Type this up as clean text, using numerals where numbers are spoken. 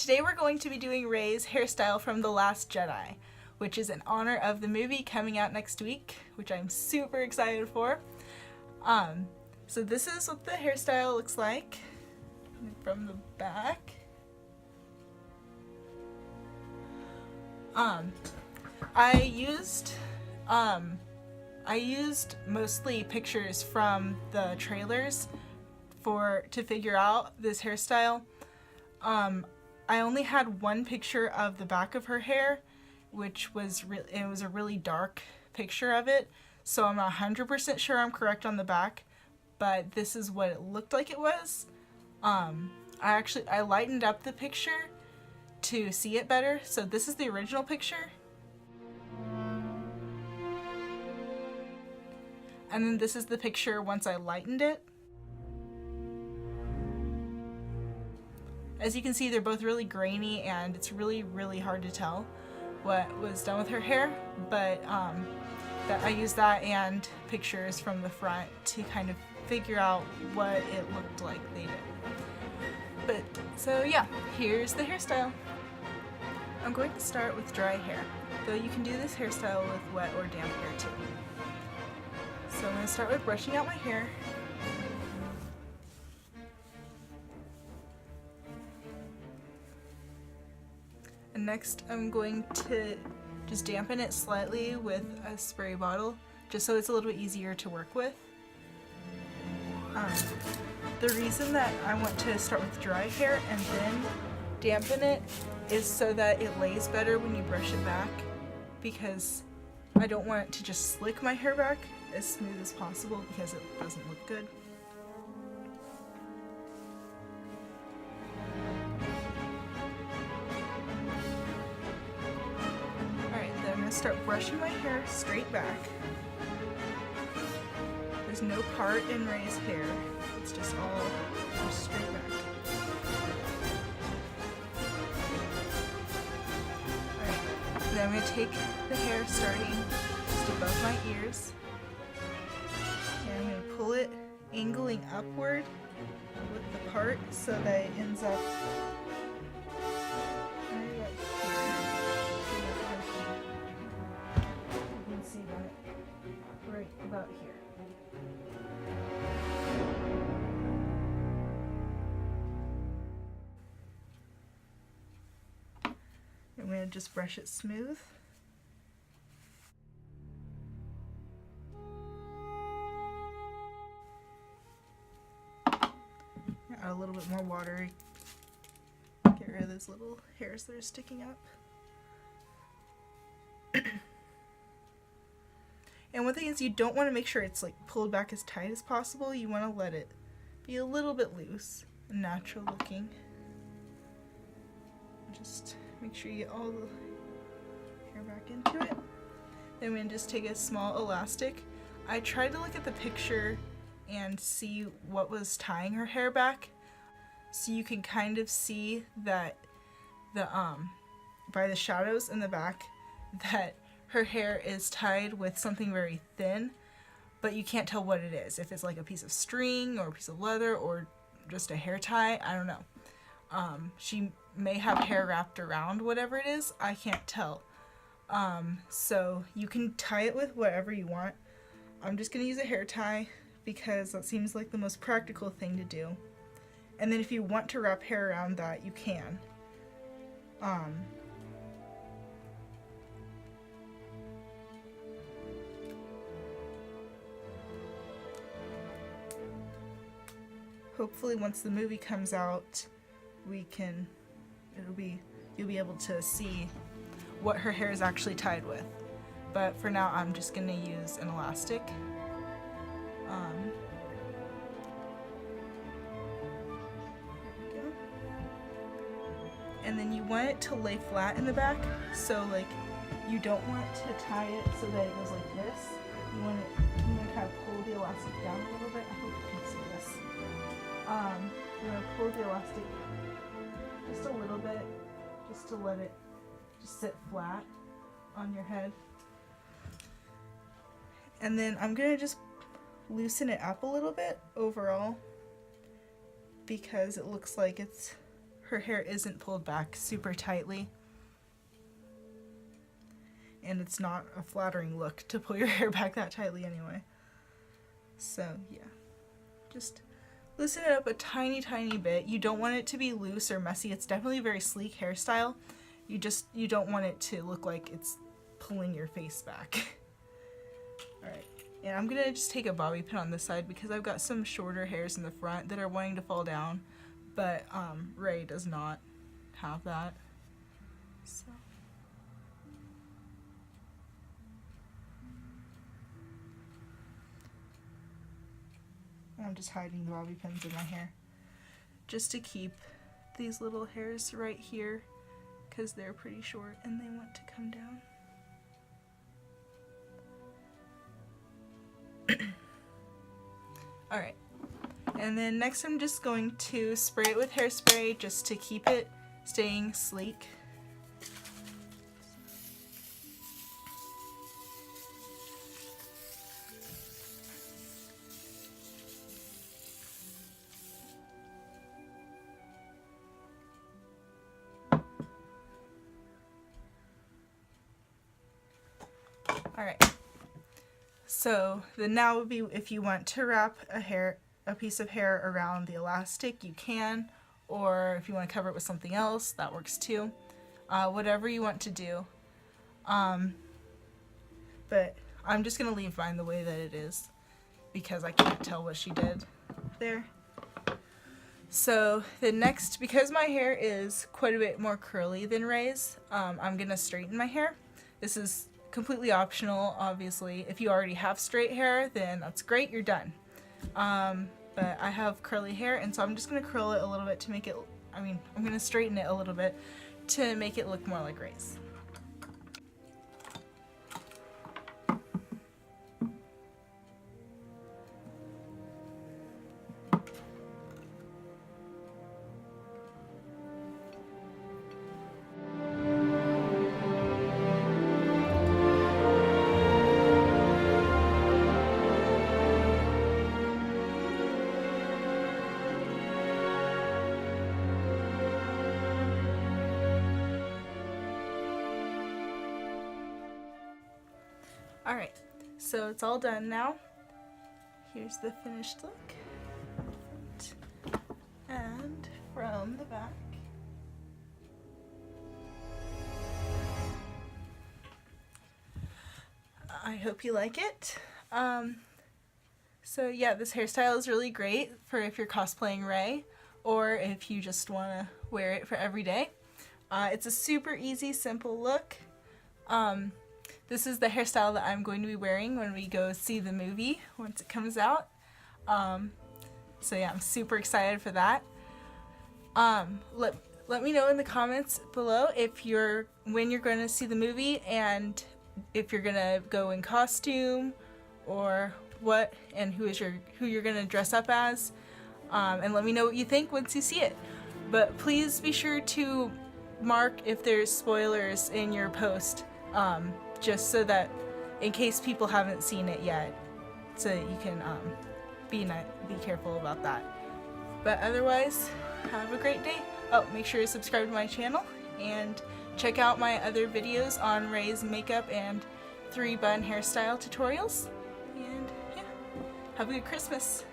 today we're going to be doing Rey's hairstyle from The Last Jedi, which is in honor of the movie coming out next week, which I'm super excited for. So this is what the hairstyle looks like from the back. I used mostly pictures from the trailers to figure out this hairstyle. I only had one picture of the back of her hair, which was it was a really dark picture of it, so I'm not 100% sure I'm correct on the back, but this is what it looked like it was. I lightened up the picture to see it better, so this is the original picture. And then this is the picture once I lightened it. As you can see, they're both really grainy and it's really, really hard to tell what was done with her hair, but I used that and pictures from the front to kind of figure out what it looked like they did. But, so yeah, here's the hairstyle. I'm going to start with dry hair, though you can do this hairstyle with wet or damp hair too. So I'm going to start with brushing out my hair. And next I'm going to just dampen it slightly with a spray bottle, just so it's a little bit easier to work with. The reason that I want to start with dry hair and then dampen it is so that it lays better when you brush it back, because I don't want it to just slick my hair back as smooth as possible because it doesn't look good. Alright, then I'm going to start brushing my hair straight back. There's no part in Rey's hair, it's just all just straight back. Alright, then I'm going to take the hair starting just above my ears, and I'm going to pull it angling upward with the part so that it ends up right up here. You can see that right about here. I'm going to just brush it smooth. Add a little bit more water. Get rid of those little hairs that are sticking up. And one thing is, you don't want to make sure it's like pulled back as tight as possible. You want to let it be a little bit loose and natural looking. Just make sure you get all the hair back into it. Then I'm going to just take a small elastic. I tried to look at the picture and see what was tying her hair back, so you can kind of see that by the shadows in the back that her hair is tied with something very thin, but you can't tell what it is. If it's like a piece of string or a piece of leather or just a hair tie, I don't know. She may have hair wrapped around whatever it is, I can't tell. So you can tie it with whatever you want. I'm just gonna use a hair tie because that seems like the most practical thing to do. And then if you want to wrap hair around that, you can. Hopefully once the movie comes out, you'll be able to see what her hair is actually tied with. But for now, I'm just gonna use an elastic. There we go. And then you want it to lay flat in the back, so like you don't want to tie it so that it goes like this. You want to kind of pull the elastic down a little bit. I hope you can see this. You want to pull the elastic just a little bit, just to let it just sit flat on your head. And then I'm going to just loosen it up a little bit overall, because it looks like her hair isn't pulled back super tightly. And it's not a flattering look to pull your hair back that tightly anyway. So yeah, just loosen it up a tiny bit. You don't want it to be loose or messy. It's definitely a very sleek hairstyle. You don't want it to look like it's pulling your face back. Alright, and I'm gonna just take a bobby pin on this side because I've got some shorter hairs in the front that are wanting to fall down, but Ray does not have that. So I'm just hiding the bobby pins in my hair just to keep these little hairs right here because they're pretty short and they want to come down. Alright, and then next I'm just going to spray it with hairspray just to keep it staying sleek. Alright, so then now would be if you want to wrap a piece of hair around the elastic, you can, or if you want to cover it with something else, that works too. Whatever you want to do. But I'm just going to leave mine the way that it is because I can't tell what she did there. So the next, because my hair is quite a bit more curly than Ray's, I'm going to straighten my hair. This is completely optional, obviously. If you already have straight hair, then that's great, you're done. But I have curly hair, and so I'm just going to curl it a little bit to make it, I'm going to straighten it a little bit to make it look more like Ray's. Alright, so it's all done now. Here's the finished look. And from the back. I hope you like it. So yeah, this hairstyle is really great for if you're cosplaying Ray or if you just want to wear it for every day. It's a super easy, simple look. This is the hairstyle that I'm going to be wearing when we go see the movie once it comes out. So yeah, I'm super excited for that. Let me know in the comments below when you're going to see the movie and if you're going to go in costume or what and who you're going to dress up as. And let me know what you think once you see it. But please be sure to mark if there's spoilers in your post. Just so that in case people haven't seen it yet, so that you can be careful about that. But otherwise, have a great day. Oh, make sure to subscribe to my channel and check out my other videos on Ray's makeup and 3-bun hairstyle tutorials. And yeah, have a good Christmas.